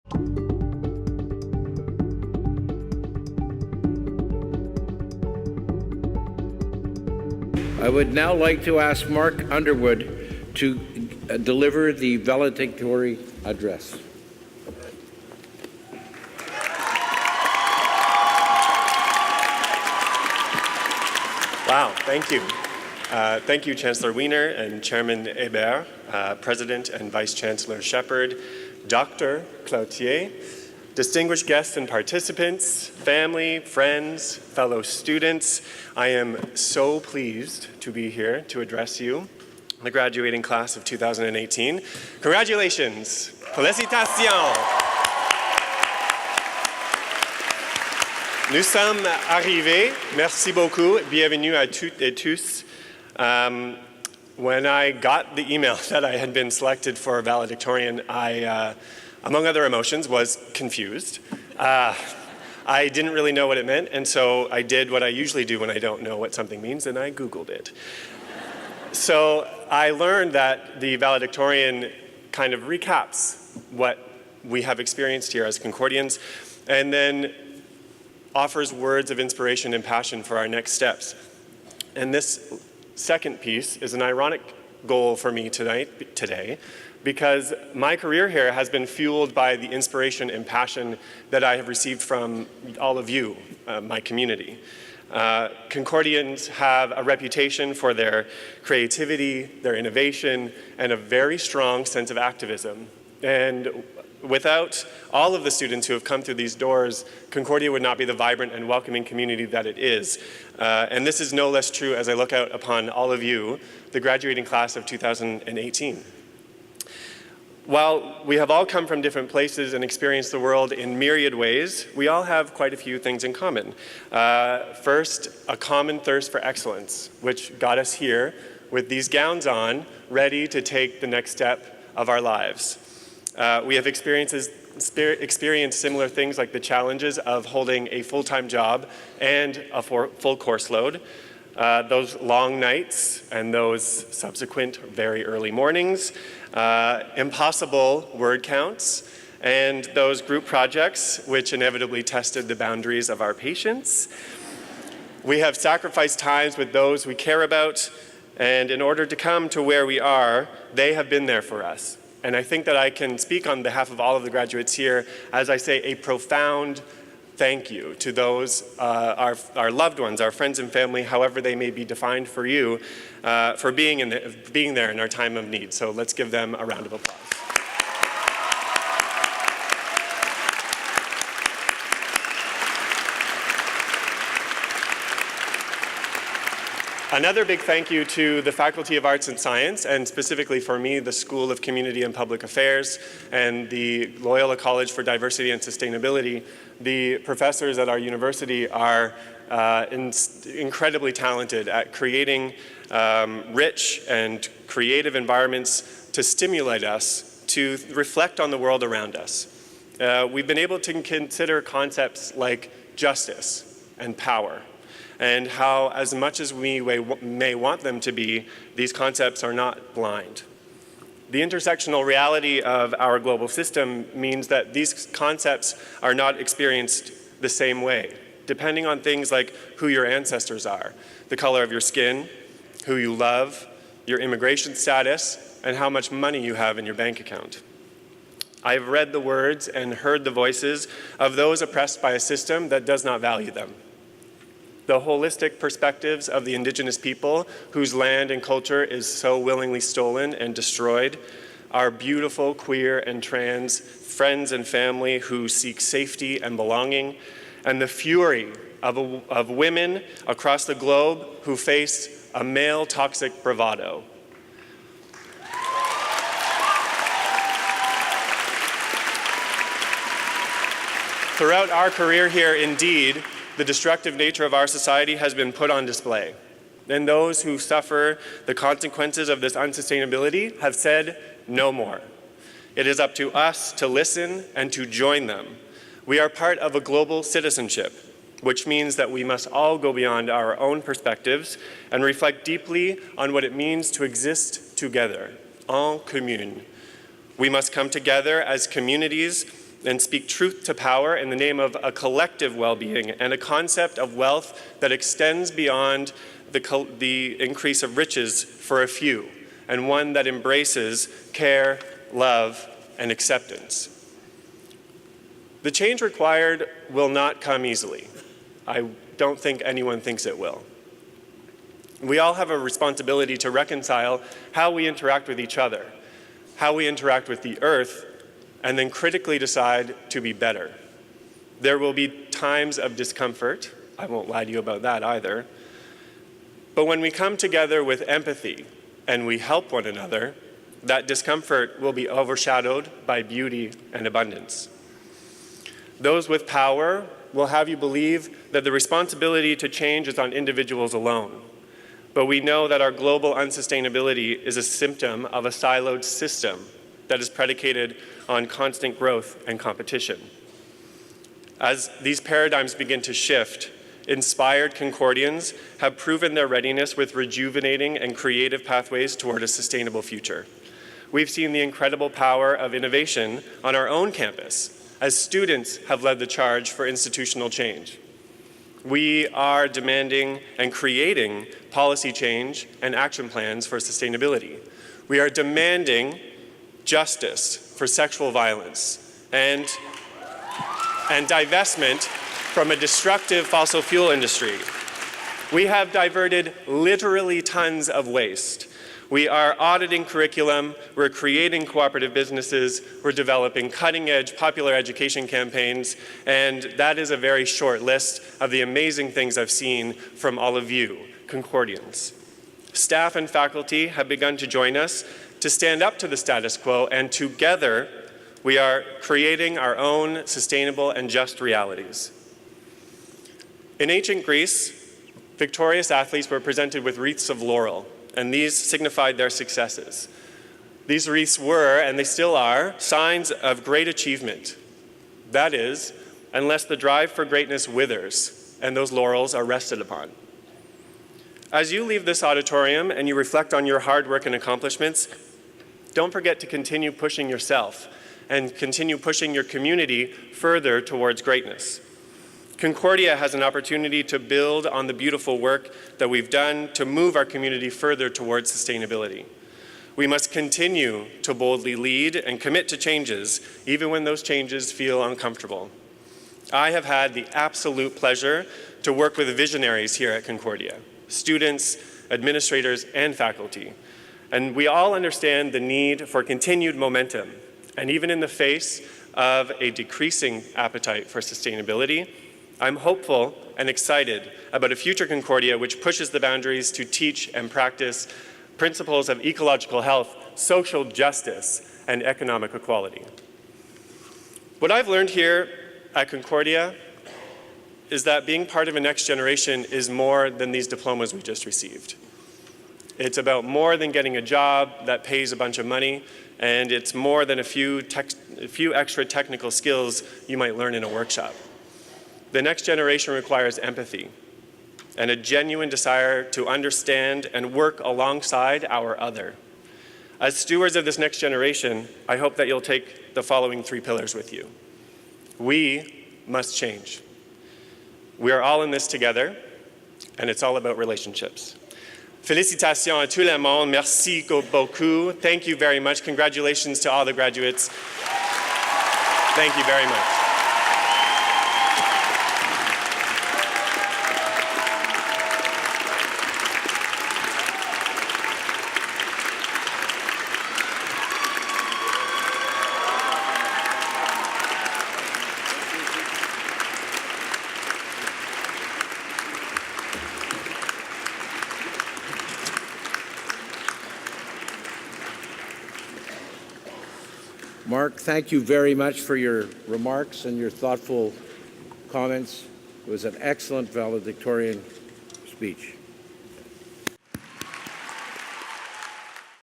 I would now like to ask Mark Underwood to deliver the valedictorian address. Wow, thank you. Thank you, Chancellor Wiener and Chairman Hébert, President and Vice Chancellor Shepard, Dr. Cloutier, distinguished guests and participants, family, friends, fellow students. I am so pleased to be here to address you, the graduating class of 2018. Congratulations! Félicitations! Nous sommes arrivés. Merci beaucoup. Bienvenue à toutes et tous. When I got the email that I had been selected for valedictorian, I, among other emotions, was confused. I didn't really know what it meant, and so I did what I usually do when I don't know what something means, and I Googled it. So I learned that the valedictorian kind of recaps what we have experienced here as Concordians, and then offers words of inspiration and passion for our next steps. And this second piece is an ironic goal for me today, because my career here has been fueled by the inspiration and passion that I have received from all of you, my community. Concordians have a reputation for their creativity, their innovation, and a very strong sense of activism. And without all of the students who have come through these doors, Concordia would not be the vibrant and welcoming community that it is. And this is no less true as I look out upon all of you, the graduating class of 2018. While we have all come from different places and experienced the world in myriad ways, we all have quite a few things in common. First, a common thirst for excellence, which got us here with these gowns on, ready to take the next step of our lives. We have experienced similar things like the challenges of holding a full-time job and a full course load, those long nights and those subsequent very early mornings, impossible word counts, and those group projects which inevitably tested the boundaries of our patience. We have sacrificed times with those we care about, and in order to come to where we are, they have been there for us. And I think that I can speak on behalf of all of the graduates here as I say a profound thank you to those, our loved ones, our friends and family, however they may be defined for you, for being there in our time of need. So let's give them a round of applause. Another big thank you to the Faculty of Arts and Science, and specifically for me, the School of Community and Public Affairs and the Loyola College for Diversity and Sustainability. The professors at our university are incredibly talented at creating rich and creative environments to stimulate us to reflect on the world around us. We've been able to consider concepts like justice and power, and how, as much as we may want them to be, these concepts are not blind. The intersectional reality of our global system means that these concepts are not experienced the same way, depending on things like who your ancestors are, the color of your skin, who you love, your immigration status, and how much money you have in your bank account. I've read the words and heard the voices of those oppressed by a system that does not value them. The holistic perspectives of the Indigenous people whose land and culture is so willingly stolen and destroyed, our beautiful queer and trans friends and family who seek safety and belonging, and the fury of women across the globe who face a male toxic bravado. Throughout our career here, indeed, the destructive nature of our society has been put on display. And those who suffer the consequences of this unsustainability have said no more. It is up to us to listen and to join them. We are part of a global citizenship, which means that we must all go beyond our own perspectives and reflect deeply on what it means to exist together, en commune. We must come together as communities and speak truth to power in the name of a collective well-being and a concept of wealth that extends beyond the increase of riches for a few, and one that embraces care, love, and acceptance. The change required will not come easily. I don't think anyone thinks it will. We all have a responsibility to reconcile how we interact with each other, how we interact with the earth, and then critically decide to be better. There will be times of discomfort. I won't lie to you about that either. But when we come together with empathy and we help one another, that discomfort will be overshadowed by beauty and abundance. Those with power will have you believe that the responsibility to change is on individuals alone. But we know that our global unsustainability is a symptom of a siloed system that is predicated on constant growth and competition. As these paradigms begin to shift, inspired Concordians have proven their readiness with rejuvenating and creative pathways toward a sustainable future. We've seen the incredible power of innovation on our own campus as students have led the charge for institutional change. We are demanding and creating policy change and action plans for sustainability. We are demanding justice for sexual violence and divestment from a destructive fossil fuel industry. We have diverted literally tons of waste. We are auditing curriculum, we're creating cooperative businesses, we're developing cutting-edge popular education campaigns, and that is a very short list of the amazing things I've seen from all of you, Concordians. Staff and faculty have begun to join us to stand up to the status quo, and together we are creating our own sustainable and just realities. In ancient Greece, victorious athletes were presented with wreaths of laurel, and these signified their successes. These wreaths were, and they still are, signs of great achievement. That is, unless the drive for greatness withers and those laurels are rested upon. As you leave this auditorium and you reflect on your hard work and accomplishments, don't forget to continue pushing yourself and continue pushing your community further towards greatness. Concordia has an opportunity to build on the beautiful work that we've done to move our community further towards sustainability. We must continue to boldly lead and commit to changes, even when those changes feel uncomfortable. I have had the absolute pleasure to work with visionaries here at Concordia, students, administrators, and faculty. And we all understand the need for continued momentum. And even in the face of a decreasing appetite for sustainability, I'm hopeful and excited about a future Concordia which pushes the boundaries to teach and practice principles of ecological health, social justice, and economic equality. What I've learned here at Concordia is that being part of a next generation is more than these diplomas we just received. It's about more than getting a job that pays a bunch of money, and it's more than a few extra technical skills you might learn in a workshop. The next generation requires empathy and a genuine desire to understand and work alongside our other. As stewards of this next generation, I hope that you'll take the following 3 pillars with you. We must change. We are all in this together, and it's all about relationships. Félicitations à tout le monde. Merci beaucoup. Thank you very much. Congratulations to all the graduates. Thank you very much. Mark, thank you very much for your remarks and your thoughtful comments. It was an excellent valedictorian speech.